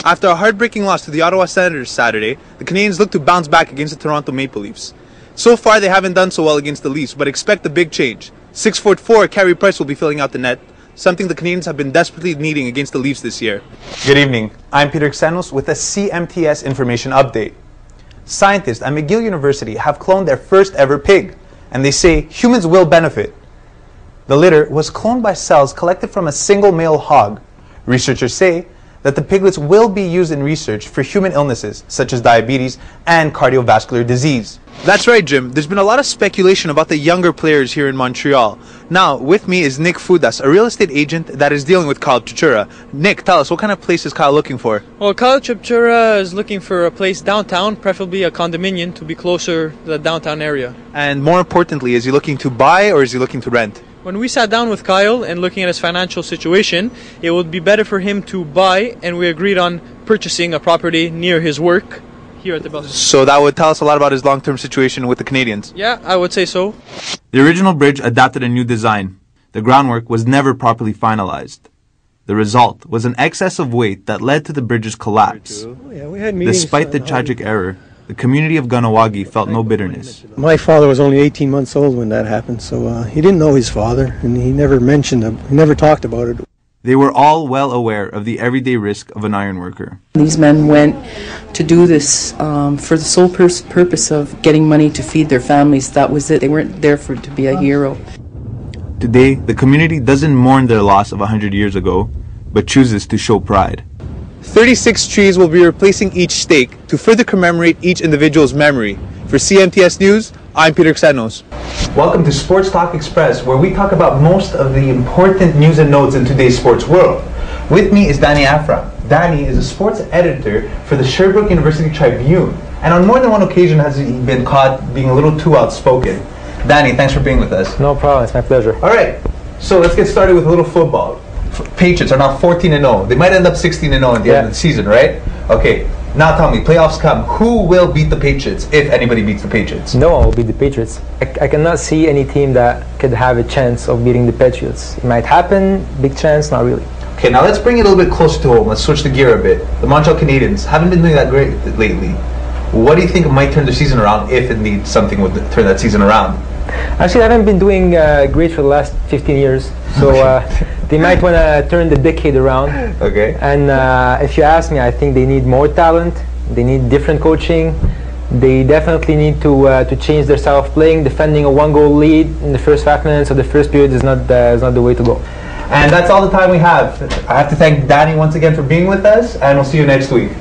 After a heartbreaking loss to the Ottawa Senators Saturday, the Canadiens look to bounce back against the Toronto Maple Leafs. So far, they haven't done so well against the Leafs, but expect a big change. 6'4" Carey Price will be filling out the net, something the Canadiens have been desperately needing against the Leafs this year. Good evening. I'm Peter XENOS with a CMTS information update. Scientists at McGill University have cloned their first ever pig, and they say humans will benefit. The litter was cloned by cells collected from a single male hog. Researchers say that the piglets will be used in research for human illnesses such as diabetes and cardiovascular disease. That's right, Jim. There's been a lot of speculation about the younger players here in Montreal. Now, with me is Nick Fudas, a real estate agent that is dealing with Kyle Chuchura. Nick, tell us, what kind of place is Kyle looking for? Well, Kyle Chuchura is looking for a place downtown, preferably a condominium to be closer to the downtown area. And more importantly, is he looking to buy or is he looking to rent? When we sat down with Kyle and looking at his financial situation, it would be better for him to buy, and we agreed on purchasing a property near his work here at the Bell. So that would tell us a lot about his long-term situation with the Canadiens. Yeah, I would say so. The original bridge adopted a new design. The groundwork was never properly finalized. The result was an excess of weight that led to the bridge's collapse. Despite the tragic error, the community of Kahnawake felt no bitterness. My father was only 18 months old when that happened, so he didn't know his father, and he never mentioned him. He never talked about it. They were all well aware of the everyday risk of an iron worker. These men went to do this for the sole purpose of getting money to feed their families. That was it. They weren't there to be a hero. Today, the community doesn't mourn their loss of 100 years ago, but chooses to show pride. 36 trees will be replacing each stake to further commemorate each individual's memory. For CMTS News, I'm Peter XENOS. Welcome to Sports Talk Express, where we talk about most of the important news and notes in today's sports world. With me is Danny Afra. Danny is a sports editor for the Sherbrooke University Tribune, and on more than one occasion has he been caught being a little too outspoken. Danny, thanks for being with us. No problem, it's my pleasure. All right, so let's get started with a little football. Patriots are now 14-0. They might end up 16-0 at the end of the season, right? Okay, now tell me, playoffs come. Who will beat the Patriots, if anybody beats the Patriots? No one will beat the Patriots. I cannot see any team that could have a chance of beating the Patriots. It might happen, big chance, not really. Okay, now let's bring it a little bit closer to home. Let's switch the gear a bit. The Montreal Canadiens haven't been doing that great lately. What do you think might turn the season around, if indeed something would turn that season around? Actually, I haven't been doing great for the last 15 years, so they might want to turn the decade around. Okay. And if you ask me, I think they need more talent, they need different coaching, they definitely need to change their style of playing. Defending a one-goal lead in the first 5 minutes of the first period is not the way to go. And that's all the time we have. I have to thank Danny once again for being with us, and we'll see you next week.